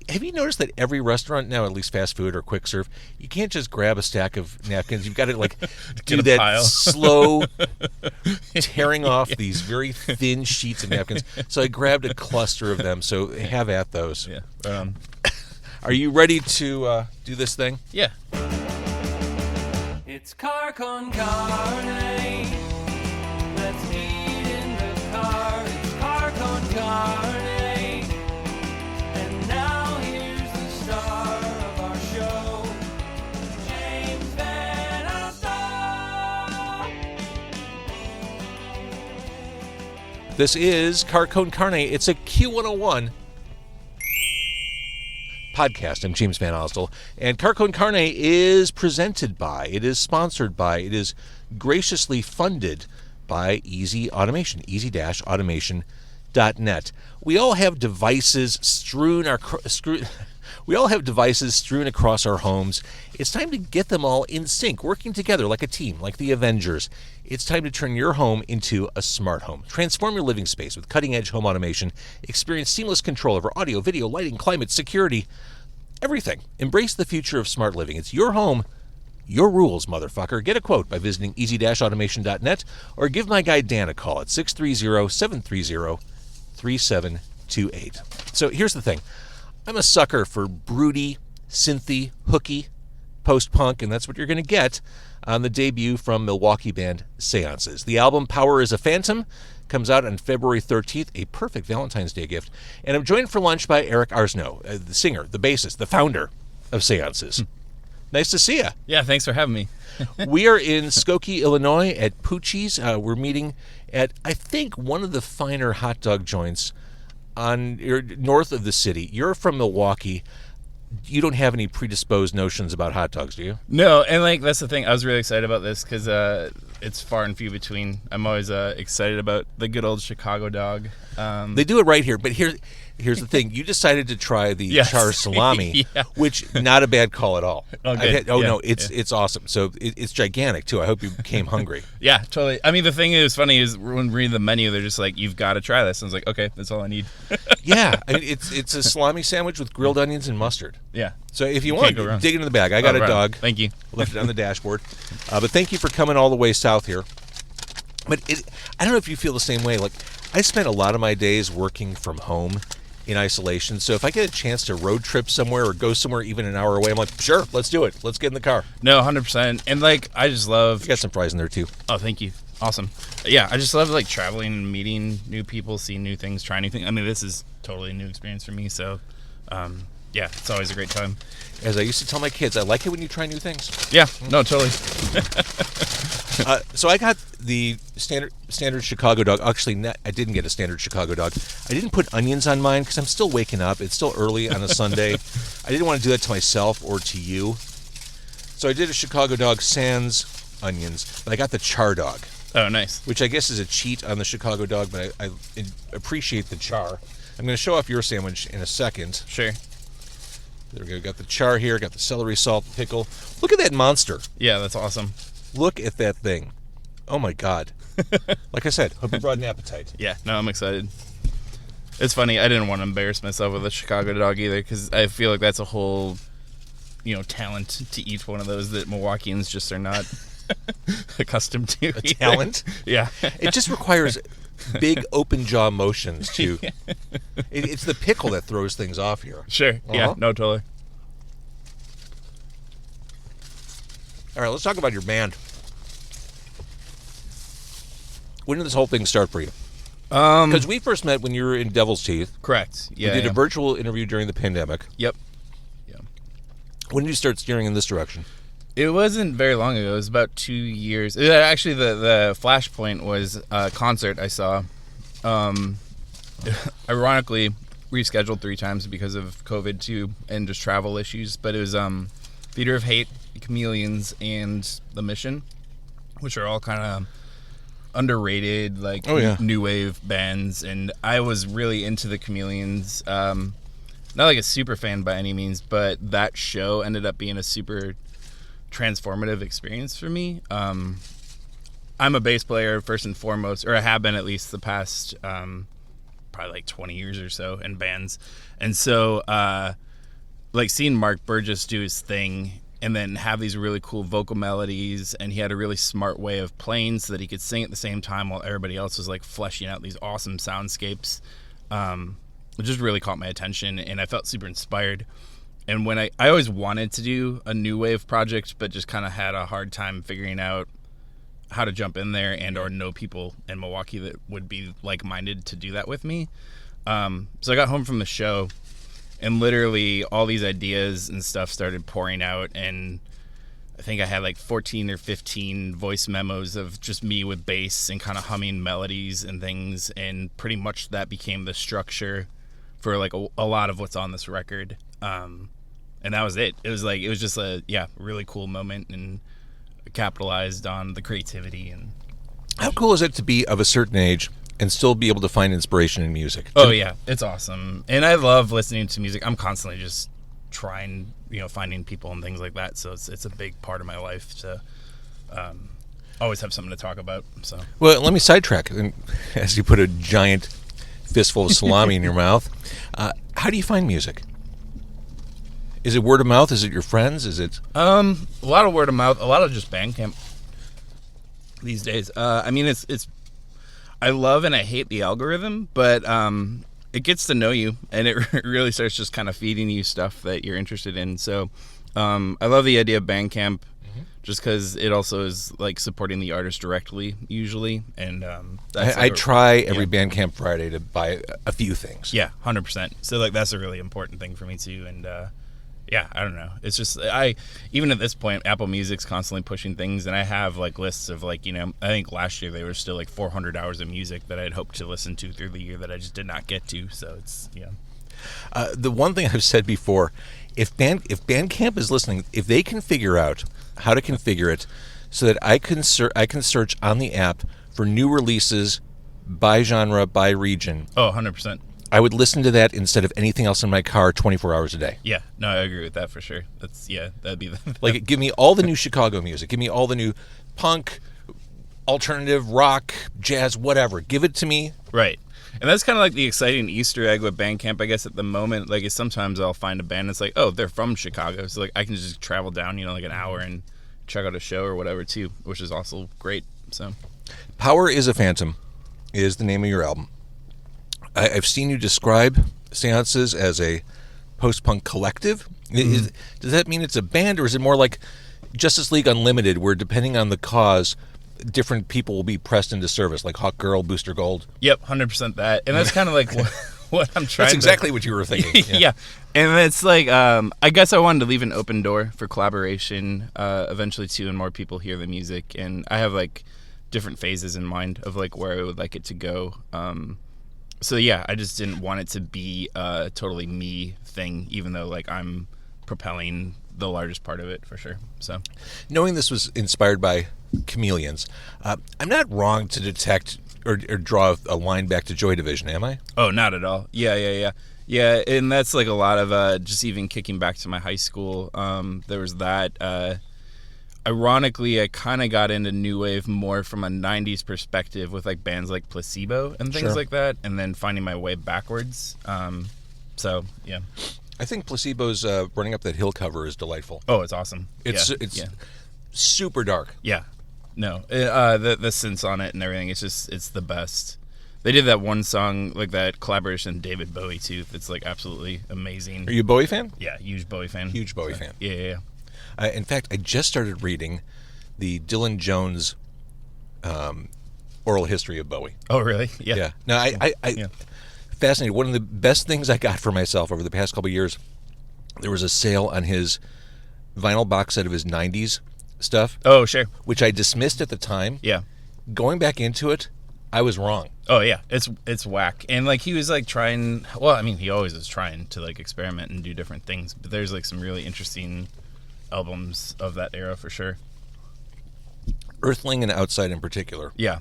Have you noticed that every restaurant now, at least fast food or quick serve, you can't just grab a stack of napkins. You've got to like do that pile. slow tearing off these very thin sheets of napkins. So I grabbed a cluster of them. So have at those. Yeah. Are you ready to do this thing? Yeah. It's car con carne. Let's eat in the car. It's car con carne. And now here's the star of our show, James Van Alstyne. This is Car Con Carne. It's a Q101 podcast. I'm James Van Alstyne, and Car Con Carne is presented by, it is sponsored by, it is graciously funded by Easy Automation, easy-automation.net. We all have devices strewn across our homes. It's time to get them all in sync, working together like a team, like the Avengers. It's time to turn your home into a smart home. Transform your living space with cutting-edge home automation. Experience seamless control over audio, video, lighting, climate, security, everything. Embrace the future of smart living. It's your home, your rules, motherfucker. Get a quote by visiting easy-automation.net or give my guy Dan a call at 630-730-3728. So here's the thing. I'm a sucker for broody, synthy, hooky, post-punk, and that's what you're going to get on the debut from Milwaukee band Seances. The album Power is a Phantom comes out on February 13th, a perfect Valentine's Day gift. And I'm joined for lunch by Eric Arsnow, the singer, the bassist, the founder of Seances. Nice to see you. Yeah, thanks for having me. We are in Skokie, Illinois at Poochie's. We're meeting at, I think, one of the finer hot dog joints north of the city. You're from Milwaukee. You don't have any predisposed notions about hot dogs, do you? No, and like that's the thing. I was really excited about this because it's far and few between. I'm always excited about the good old Chicago dog. They do it right here, but here's the thing. You decided to try the char salami, Yeah. which not a bad call at all. Oh, good. No, it's awesome. So it's gigantic too. I hope you became hungry. Yeah, totally. I mean, the thing is funny is when reading the menu, they're just like, "You've got to try this." And I was like, "Okay, that's all I need." Yeah, I mean, it's a salami sandwich with grilled onions and mustard. Yeah. So if you want, go wrong. dig into the bag. I got a right. dog. Thank you. Left it on the dashboard. But thank you for coming all the way south here. But I don't know if you feel the same way. Like, I spent a lot of my days working from home in isolation. So if I get a chance to road trip somewhere or go somewhere even an hour away, I'm like, sure, let's do it. Let's get in the car. No, 100%. And like, I just love. You got some fries in there too. Oh, thank you. Awesome. Yeah, I just love like traveling and meeting new people, seeing new things, trying new things. I mean, this is totally a new experience for me. So, yeah, it's always a great time. As I used to tell my kids, I like it when you try new things. Yeah, no, totally. So I got the standard Chicago dog. Actually, I didn't get a standard Chicago dog. I didn't put onions on mine because I'm still waking up. It's still early on a Sunday. I didn't want to do that to myself or to you. So I did a Chicago dog sans onions, but I got the char dog. Oh, nice. Which I guess is a cheat on the Chicago dog, but I appreciate the char. I'm going to show off your sandwich in a second. Sure. There we go. Got the char here. Got the celery, salt, pickle. Look at that monster. Yeah, that's awesome. Look at that thing. Oh, my God. Like I said, hope you brought an appetite. Yeah, no, I'm excited. It's funny. I didn't want to embarrass myself with a Chicago dog either because I feel like that's a whole, talent to eat one of those that Milwaukeeans just are not accustomed to. A talent? Yeah. It just requires big open jaw motions to. It's the pickle that throws things off here. Sure. Yeah. No, totally. All right, let's talk about your band. When did this whole thing start for you? Because we first met when you were in Devil's Teeth. Correct. Yeah. We did a virtual interview during the pandemic. Yep. Yeah. When did you start steering in this direction? It wasn't very long ago. It was about 2 years. Actually, the flashpoint was a concert I saw. Ironically, rescheduled 3 times because of COVID too, and just travel issues. But it was Theater of Hate, Chameleons, and The Mission, which are all kind of underrated, like new wave bands. And I was really into the Chameleons. Not like a super fan by any means, but that show ended up being a super transformative experience for me. I'm a bass player first and foremost, or I have been at least the past probably like 20 years or so in bands. And so like seeing Mark Burgess do his thing and then have these really cool vocal melodies, and he had a really smart way of playing so that he could sing at the same time while everybody else was like fleshing out these awesome soundscapes. It just really caught my attention, and I felt super inspired. And when I always wanted to do a new wave project, but just kind of had a hard time figuring out how to jump in there and or know people in Milwaukee that would be like-minded to do that with me. So I got home from the show, and literally all these ideas and stuff started pouring out, and I think I had like 14 or 15 voice memos of just me with bass and kind of humming melodies and things, and pretty much that became the structure for like a lot of what's on this record. And that was it. It was just a really cool moment, and capitalized on the creativity. And how cool is it to be of a certain age and still be able to find inspiration in music? Oh yeah, it's awesome. And I love listening to music. I'm constantly just trying, finding people and things like that. So it's a big part of my life to always have something to talk about. So well, let me sidetrack. And as you put a giant fistful of salami in your mouth, how do you find music? Is it word of mouth? Is it your friends? Is it a lot of word of mouth, a lot of just Bandcamp these days. I mean, it's I love and I hate the algorithm, but it gets to know you, and it really starts just kind of feeding you stuff that you're interested in. So I love the idea of Bandcamp, just because it also is like supporting the artist directly usually. And I try every Bandcamp Friday to buy a few things. Yeah, 100%. So like that's a really important thing for me too. And I don't know. It's just even at this point, Apple Music's constantly pushing things, and I have like lists of like I think last year there were still like 400 hours of music that I'd hoped to listen to through the year that I just did not get to. So it's The one thing I've said before, if Bandcamp is listening, if they can figure out how to configure it so that I can search on the app for new releases by genre, by region. Oh, 100%. I would listen to that instead of anything else in my car 24 hours a day. Yeah, no, I agree with that for sure. That'd be like, give me all the new Chicago music. Give me all the new punk, alternative, rock, jazz, whatever. Give it to me. Right. And that's kind of like the exciting Easter egg with Bandcamp, I guess, at the moment. Like, sometimes I'll find a band that's like, oh, they're from Chicago. So, like, I can just travel down, like an hour and check out a show or whatever, too, which is also great. So, Power is a Phantom is the name of your album. I've seen you describe Seances as a post-punk collective. Does that mean it's a band, or is it more like Justice League Unlimited, where depending on the cause, different people will be pressed into service, like Hawk Girl, Booster Gold? Yep, 100% that. And that's kind of like what I'm trying That's exactly what you were thinking. Yeah. And it's like, I guess I wanted to leave an open door for collaboration eventually, too, and more people hear the music. And I have, like, different phases in mind of, like, where I would like it to go. So yeah, I just didn't want it to be a totally me thing, even though like I'm propelling the largest part of it for sure. So, knowing this was inspired by Chameleons, I'm not wrong to detect or draw a line back to Joy Division, am I? Oh, not at all. Yeah. And that's like a lot of just even kicking back to my high school. There was that. Ironically, I kind of got into new wave more from a 90s perspective with like bands like Placebo and things like that, and then finding my way backwards. So, yeah. I think Placebo's Running Up That Hill cover is delightful. Oh, it's awesome. It's super dark. Yeah. No. The synths on it and everything, it's the best. They did that one song, like that collaboration with David Bowie, too. It's like absolutely amazing. Are you a Bowie fan? Yeah, huge Bowie fan. Huge Bowie fan. Yeah. In fact, I just started reading the Dylan Jones oral history of Bowie. Oh, really? Yeah. No, I fascinated. One of the best things I got for myself over the past couple of years, there was a sale on his vinyl box set of his 90s stuff. Oh, sure. Which I dismissed at the time. Yeah. Going back into it, I was wrong. Oh, yeah. It's whack. And, like, he was, like, trying... Well, I mean, he always is trying to, like, experiment and do different things. But there's, like, some really interesting albums of that era for sure. Earthling and Outside in particular. Yeah.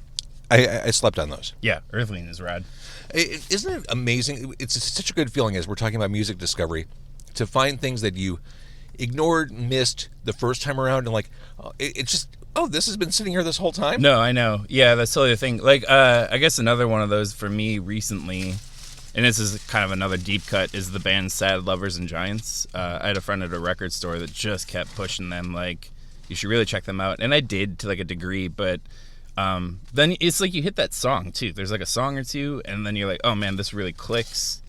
I slept on those. Yeah, Earthling is rad. Isn't it amazing? It's such a good feeling as we're talking about music discovery to find things that you ignored, missed the first time around, and like, it's just, this has been sitting here this whole time? No, I know. Yeah, that's totally the thing. Like, I guess another one of those for me recently, I don't know if and this is kind of another deep cut, is the band Sad Lovers and Giants. I had a friend at a record store that just kept pushing them, like, you should really check them out. And I did to like a degree, but then it's like you hit that song too. There's like a song or two, and then you're like, oh man, this really clicks.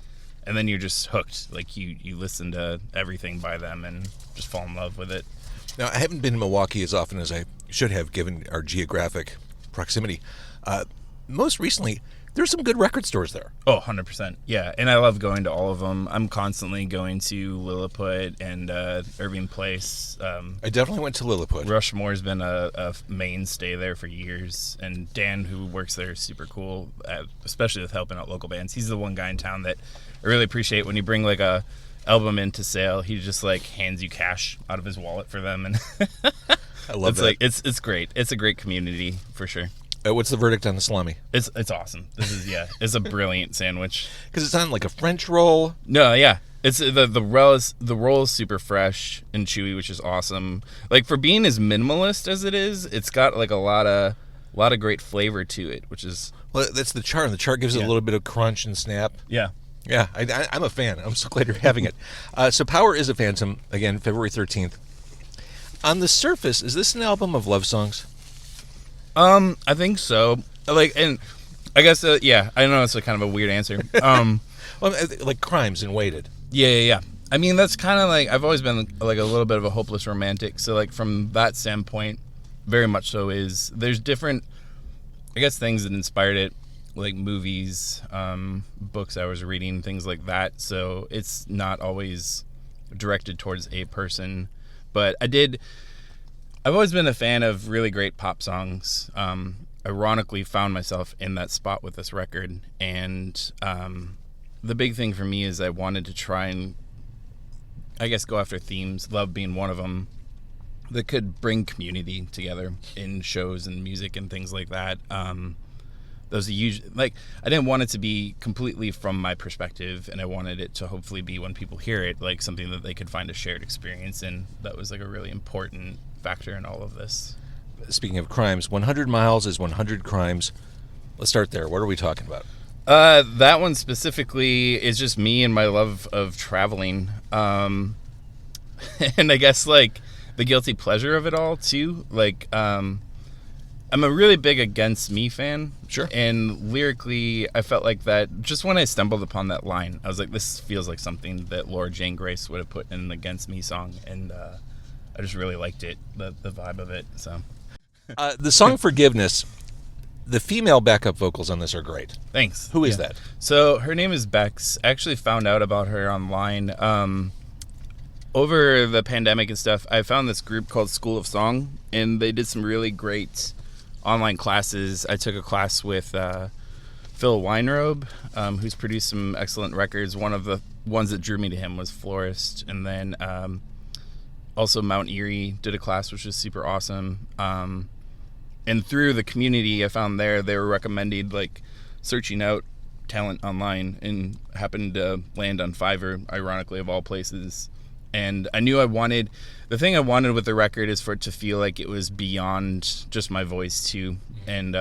And then you're just hooked. Like you listen to everything by them and just fall in love with it. Now, I haven't been to Milwaukee as often as I should have, given our geographic proximity. Most recently, there's some good record stores there. Oh, 100%. Yeah, and I love going to all of them. I'm constantly going to Lilliput and Irving Place. I definitely went to Lilliput. Rushmore's been a mainstay there for years. And Dan, who works there, is super cool, especially with helping out local bands. He's the one guy in town that I really appreciate when you bring like a album into sale. He just like hands you cash out of his wallet for them. And I love it's that. like it's great. It's a great community for sure. What's the verdict on the salami? It's awesome. It's a brilliant sandwich. Because it's on like a French roll. No, yeah. It's the roll is super fresh and chewy, which is awesome. Like for being as minimalist as it is, it's got like a lot of great flavor to it, which is Well, that's the char. The char gives it a little bit of crunch and snap. yeah. Yeah, I'm a fan. I'm so glad you're having it. So Power is a Phantom, again, February 13th. On the surface, is this an album of love songs? I think so. Like, and I guess yeah. I know it's a kind of a weird answer. Well, like Crimes and Waited. Yeah. I mean, that's kind of like, I've always been like a little bit of a hopeless romantic. So like from that standpoint, very much so there's different, I guess, things that inspired it, like movies, books I was reading, things like that. So it's not always directed towards a person, but I've always been a fan of really great pop songs. Ironically found myself in that spot with this record, and the big thing for me is I wanted to try and, I guess, go after themes, love being one of them, that could bring community together in shows and music and things like that. Those are usually, like, I didn't want it to be completely from my perspective, and I wanted it to hopefully be, when people hear it, like something that they could find a shared experience in. That was like a really important factor in all of this. Speaking of crimes, 100 Miles is 100 Crimes. Let's start there. What are we talking about? That one specifically is just me and my love of traveling. And I guess like the guilty pleasure of it all too. Like, I'm a really big Against Me fan. Sure. And lyrically, I felt like that just when I stumbled upon that line, I was like, this feels like something that Laura Jane Grace would have put in an Against Me song. And I just really liked it, the vibe of it. So The song Forgiveness, the female backup vocals on this are great. thanks. Who is that? So her name is Bex. I actually found out about her online. Over the pandemic and stuff, I found this group called School of Song, and they did some really great online classes. I took a class with Phil Weinrobe, who's produced some excellent records. One of the ones that drew me to him was Florist, and then also Mount Erie did a class which was super awesome. And through the community I found there, they were recommended, like, searching out talent online, and happened to land on Fiverr, ironically, of all places. And I knew the thing I wanted with the record is for it to feel like it was beyond just my voice too. And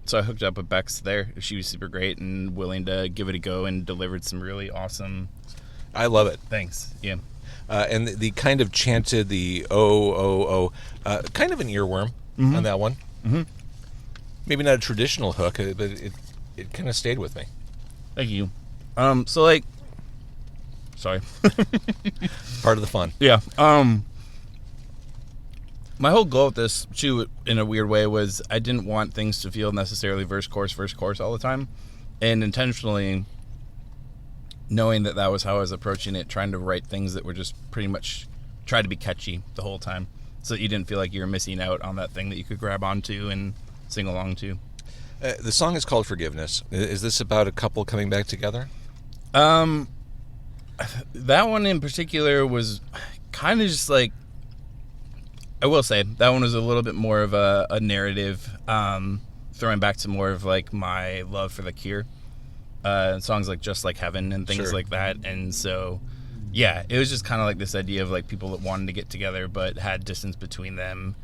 so I hooked up with Bex there. She was super great and willing to give it a go, and delivered some really awesome. I love it. Thanks. Yeah. And the kind of chanted, the kind of an earworm on that one. Mm-hmm. Maybe not a traditional hook, but it kind of stayed with me. Thank you. So like, sorry. Part of the fun. Yeah. My whole goal with this, too, in a weird way, was I didn't want things to feel necessarily verse, chorus all the time. And intentionally, knowing that was how I was approaching it, trying to write things that were just pretty much try to be catchy the whole time, so that you didn't feel like you were missing out on that thing that you could grab onto and sing along to. The song is called Forgiveness. Is this about a couple coming back together? That one in particular was kind of just like, I will say that one was a little bit more of a narrative, throwing back to more of like my love for The Cure, songs like Just Like Heaven and things Sure. like that. And so, yeah, it was just kind of like this idea of like people that wanted to get together but had distance between them.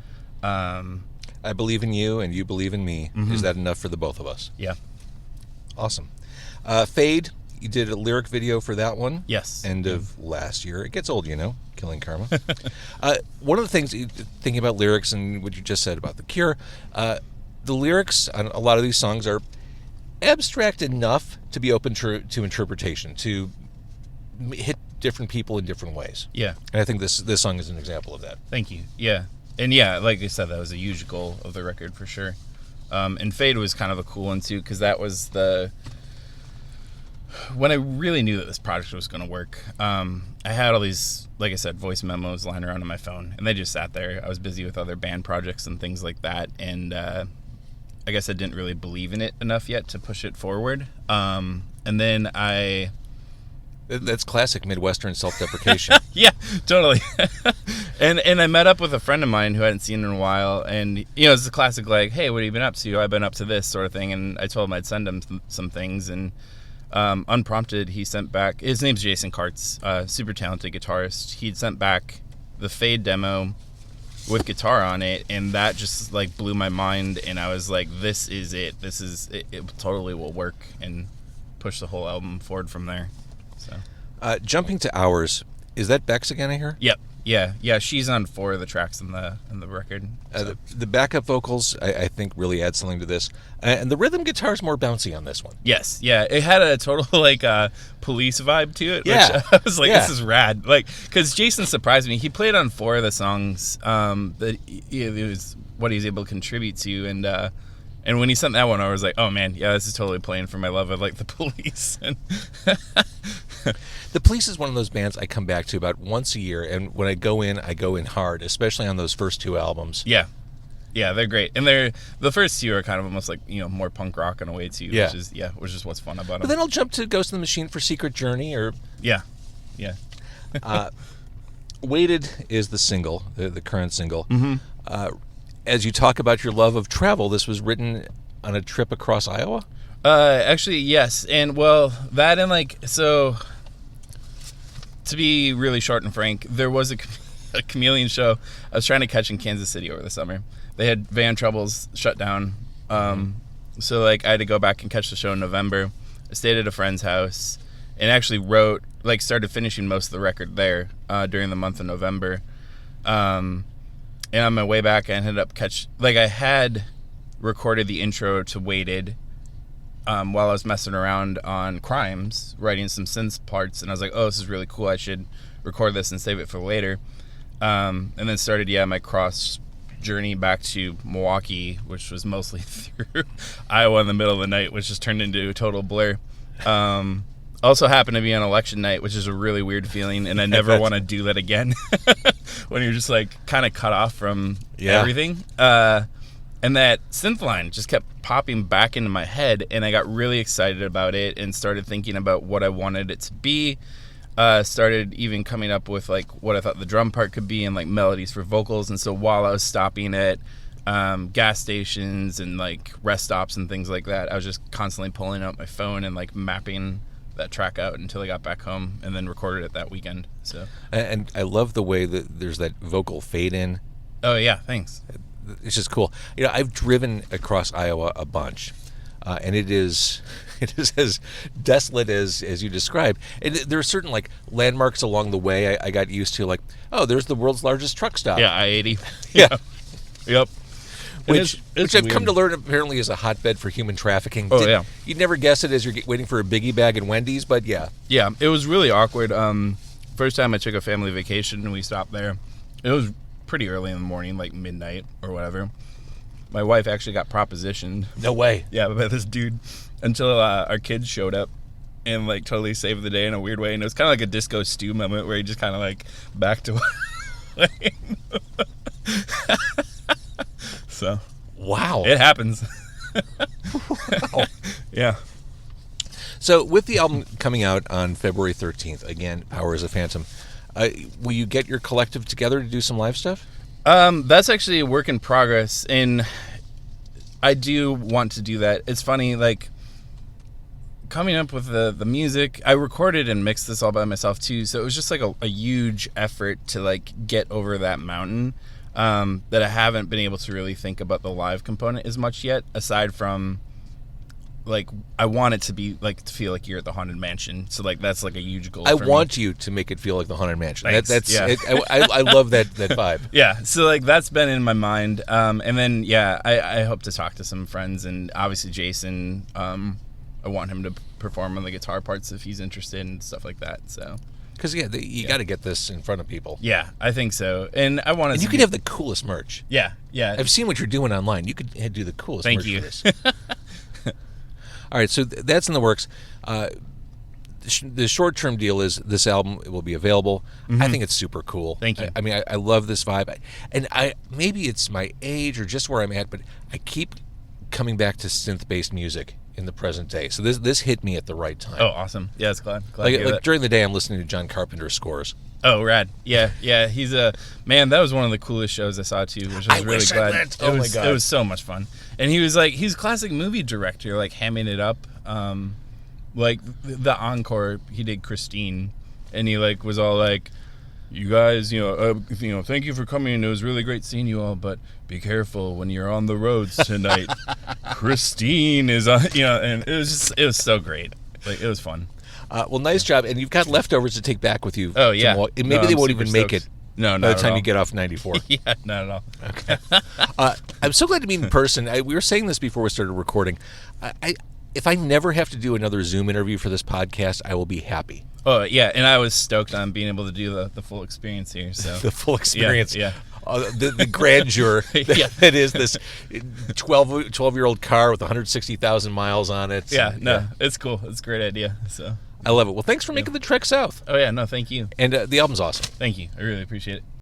I believe in you and you believe in me. Mm-hmm. Is that enough for the both of us? Yeah. Awesome. Fade, You did a lyric video for that one. Yes. End of last year. It gets old, Killing Karma. One of the things, thinking about lyrics and what you just said about The Cure, the lyrics on a lot of these songs are abstract enough to be open to interpretation, to hit different people in different ways. Yeah. And I think this song is an example of that. Thank you. Yeah. And yeah, like I said, that was a huge goal of the record for sure. And Fade was kind of a cool one too, because that was when I really knew that this project was going to work. I had all these, like I said, voice memos lying around on my phone, and they just sat there. I was busy with other band projects and things like that, and I guess I didn't really believe in it enough yet to push it forward. And then That's classic Midwestern self-deprecation. Yeah, totally. and I met up with a friend of mine who I hadn't seen in a while, and it's a classic like, hey, what have you been up to? I've been up to this sort of thing, and I told him I'd send him some things, and unprompted he sent back. His name's Jason Kartz, super talented guitarist. He'd sent back the Fade demo with guitar on it, and that just like blew my mind, and I was like, this is it. It totally will work, and push the whole album forward from there. So, jumping to Hours, is that Bex again, I hear? Yep. Yeah. She's on 4 of the tracks in the record. So. The backup vocals, I think, really add something to this, and the rhythm guitar is more bouncy on this one. Yes. Yeah. It had a total Police vibe to it. Yeah. Which I was like, this is rad. Because Jason surprised me. He played on 4 of the songs that it was what he was able to contribute to, and when he sent that one, I was like, oh man, yeah, this is totally playing for my love of the Police. The Police is one of those bands I come back to about once a year, and when I go in hard, especially on those first 2 albums. Yeah, they're great, and the first 2 are kind of almost like more punk rock in a way too, which is what's fun about them. But then I'll jump to Ghost in the Machine for Secret Journey, or yeah. Weighted is the single, the current single. Mm-hmm. As you talk about your love of travel, this was written on a trip across Iowa? Actually, yes. And, well, that and, so, to be really short and frank, there was a Chameleon show I was trying to catch in Kansas City over the summer. They had van troubles shut down. So, I had to go back and catch the show in November. I stayed at a friend's house and actually wrote, started finishing most of the record there during the month of November. And on my way back, I ended up I had recorded the intro to Weighted while I was messing around on Crimes, writing some synth parts, and I was like, oh, this is really cool. I should record this and save it for later. And then started, my cross journey back to Milwaukee, which was mostly through Iowa in the middle of the night, which just turned into a total blur. Also happened to be on election night, which is a really weird feeling, and I never want to do that again. When you're just kind of cut off from everything. And that synth line just kept popping back into my head, and I got really excited about it and started thinking about what I wanted it to be. Started even coming up with what I thought the drum part could be and melodies for vocals. And so while I was stopping at gas stations and rest stops and things like that, I was just constantly pulling out my phone and mapping that track out until I got back home, and then recorded it that weekend. So, and I love the way that there's that vocal fade in. Oh yeah, thanks. It's just cool. I've driven across Iowa a bunch, and it is as desolate as you described. And there are certain landmarks along the way I got used to, there's the world's largest truck stop. Yeah, I-80. Yeah. Yep. Which I've come to learn apparently is a hotbed for human trafficking. Yeah. You'd never guess it as you're waiting for a biggie bag in Wendy's, but yeah. Yeah, it was really awkward. First time I took a family vacation and we stopped there. It was pretty early in the morning, midnight or whatever. My wife actually got propositioned. No way. Yeah, by this dude until our kids showed up and totally saved the day in a weird way. And it was kind of like a Disco Stew moment where he just kind of backed away. So, wow, it happens. Wow. Yeah. So, with the album coming out on February 13th, again, Power is a Phantom, will you get your collective together to do some live stuff? That's actually a work in progress, and I do want to do that. It's funny, coming up with the music, I recorded and mixed this all by myself too, so it was just a huge effort to get over that mountain. That I haven't been able to really think about the live component as much yet, aside from like I want it to be like to feel like you're at the Haunted Mansion. So like that's like a huge goal. I for want me. you to make it feel like the Haunted Mansion. Thanks. That's Yeah. I love that vibe. Yeah, so like that's been in my mind, and then I hope to talk to some friends, and obviously Jason. I want him to perform on the guitar parts if he's interested and stuff like that. So Because you got to get this in front of people. yeah, I think so, and I want to. And you could have the coolest merch. yeah. I've seen what you're doing online. You could do the coolest Thank merch you. for this. All right, so that's in the works. The short-term deal is this album will be available. I think it's super cool. Thank you. I mean, I love this vibe. And maybe it's my age or just where I'm at, but I keep coming back to synth-based music in the present day. So this hit me at the right time. Oh, awesome! Yeah, it's glad to hear Like that. during the day, I'm listening to John Carpenter's scores. Oh, rad! Yeah. He's a man. That was one of the coolest shows I saw too, which I was really wish I glad. went. Oh my God. It was so much fun. And he's a classic movie director, like hamming it up. Like the encore, he did Christine, and he like was all like, "You guys, thank you for coming. It was really great seeing you all, but be careful when you're on the roads tonight. Christine is on, and it was so great. Like it was fun. Well, nice job. And you've got leftovers to take back with you. Oh to yeah, Milwaukee. No, Maybe they I'm won't super even make stoked. it. No, by not the at time all. you get off 94. Yeah, not at all. Okay. I'm so glad to meet in person. We were saying this before we started recording. If I never have to do another Zoom interview for this podcast, I will be happy. Oh yeah, and I was stoked on being able to do the full experience here. So The full experience. Yeah. The grandeur Yeah. that is this 12-year-old car with 160,000 miles on it. Yeah, no, it's cool. It's a great idea. So I love it. Well, thanks for making the trek south. oh yeah, no, thank you, And the album's awesome. thank you. I really appreciate it.